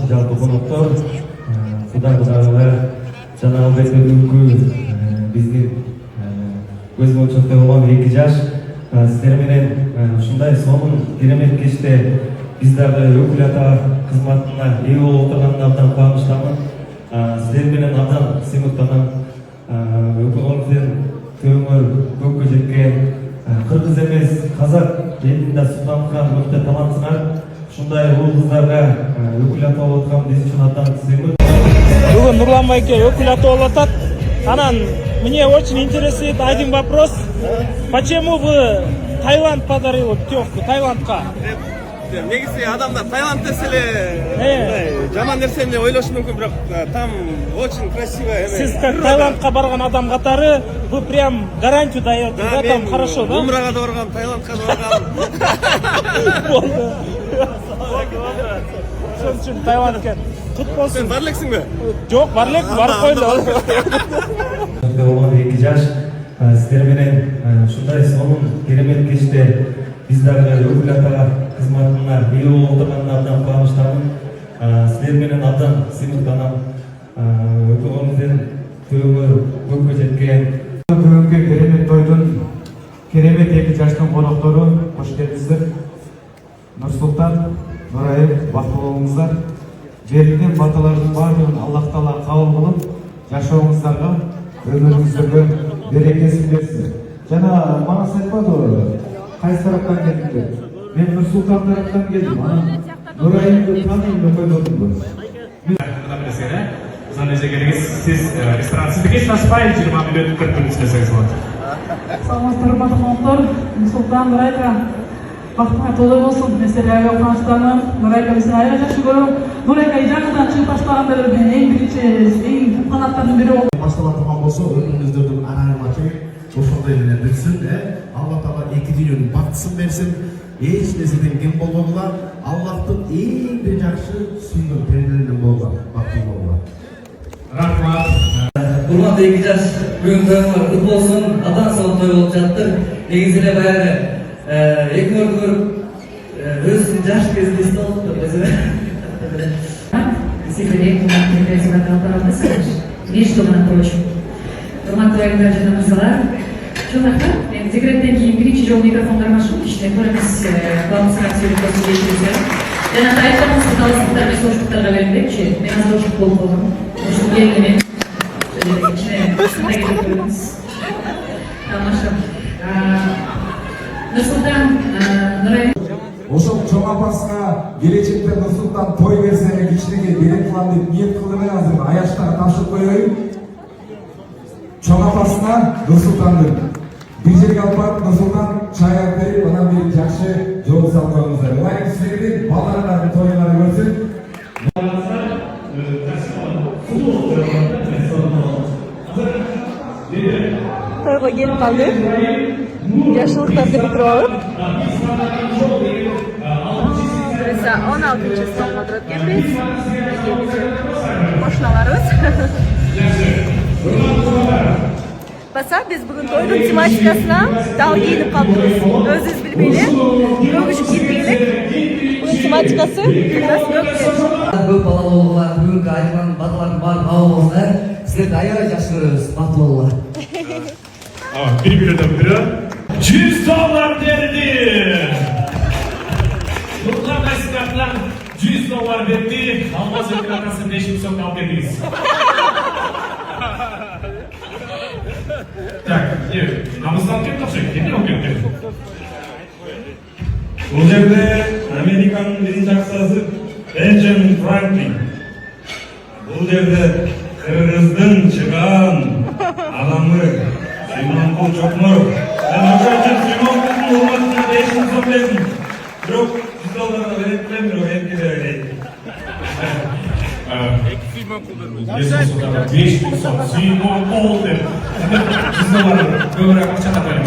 жалпы коноктор, кудагылар жана албетте бүгүнкү биздин көз мончоктой болгон 2 жаш сиздер менен ушундай сонун керемет кечте биз дагы өкүл ата кызматына ээ болуп отурганына абдан кубанычтамын. Сиздер менен абдан сыймыктанам. Өкүлүңүздөн төңөр көккө жеткен кыргыз эмес казак элинде султанкан мыкты талантсыңар. Ушундай улуу кыздарга өкүл ата болуп аткан биз үчүн абдан сыймык. Бүгін Нурлан байке өкүл ата болуп атат. Анан мне очень интересует один вопрос. Почему вы Таиланд подарил тёвку Таиландка? Негизи адамдар Таиланд десе эле жаман нерсени ойлошу мүмкүн, бирок там очень красиво. Сиз как Таиландка барган адам катары, вы прям гарантию даете, да, там хорошо, да? Умрага да баргам, Таиландка да баргам. Болду. Ошон үчүн Таиландка кут болсун. Сен бар элексиңби? Жок, бар элек, барып койду. болгон 2 жаш сиздер менен ушундай сонун керемет кечте биз дагы өкүл ата кызматына ээ болуп отурганына абдан кубанычтамын. Сиздер менен абдан сыймыктанам. Өкүлүңүздөн төңөр көккө жеткен бүгүнкү керемет тойдун керемет 2 жаштын коноктору кош келипсиздер. Нурсултан, Нурайым, бактылуу болуңуздар. Берилген баталардын баардыгын Аллах Таала кабыл кылып, жашооңуздарга, өмүрүңүздөргө берекесин берсин. Жана мана айтпадыбы, кайсы тараптан келдиңдер? Мен Нурсултан тараптан келдим. Анан Нурайымды тааныйм деп койдумбу. Siz restoran sizga hech narsa 20 minut 40 minut ishlasangiz bo'ladi. Саламатсыздар, урматтуу конокторлор. Нурсултан, Нурайка бактыңар толой болсун. Мен силерге кубанычтамын. Нурайка биздин айга жакшы көрөм. Нурайка жаңыдан чыгып баштаганда мен эң биринчи, эң канаттардын бири болуп баштала турган болсо, өмүрүңүздөрдүн араңачы ошондой менен бүтсүн, Алла Таала 2 дүйнөнүн бактысын берсин. Эч нерседен кем болбогула, Аллахтын эң бир жакшы сүйгөн перделеринен болгон бактылуу болгула. Рахмат. Урматтуу 2 жаш бүгүн тоюңар кут болсун. Абдан сонун той болуп жатыр. Негизи эле баягы экөөңөр көрүп өзүнүн жаш кезин эсте алыптыр өзү. Секретарь, председатель, между прочим. Урматтуу айымдар жана мырзалар, чоңдактар, мен декреттен кийин биринчи жолу микрофондорго чыгып кичине көрөмүз, балымызга сөйлөп көрсөтөбүз. Жана айтпаңыз, таластыктар мен сошуктарга берем депчи, мен азыр ошук болуп калдым. Ошол келди мен. Тамаша. Нурсултан, Нурайым. Ошол чоң апасына келечекте Нурсултан той берсе кичинеге берек кылам деп ниет кылдым. Мен азыр аяштага тапшырып коеюн. Чоң апасына Нурсултандын бир жерге алып барып Нурсултан чай алып берип, анан бир жакшы жол салып коюңуздар. Ылайык силердин балдарыңардын тоюңарды көрсүн. Тойго келип калдык. Жашылыктарды бүтүрүп алып. 16-чы столго отуруп келбиз. Кошуналарыбыз. Баса биз бүгүн тойдун тематикасына дал кийинип калдыбыз. Өзүбүз билбейли. Көгүш кийип элек. Бунун тематикасы Көп балалы болуулар, бүгүнкү айтылган баталардын баарын кабыл болсундар. Силерди аябай жакшы көрөбүз, бактылуу болуулар. Bir biri. $100 verdi. Nurlan Baysikat'tan $100 verdi. Almaz Ökülatası 5 so'm alып бердиңиz. Так, намыстан кеп тапшырып, кемде алып келип. Бул жерде Американын биринчи аксасы Бенджамин Франклин. Бул жерде Кыргыздын чыган адамы Симонкул Чокморов. Мен ошол үчүн Симонкулдун урматына 5 сом бердим. Бирок $100 берип келем, бирок эмне берейин. $5 сом Симонкул деп. $100 көбүрөөк акча тапайын.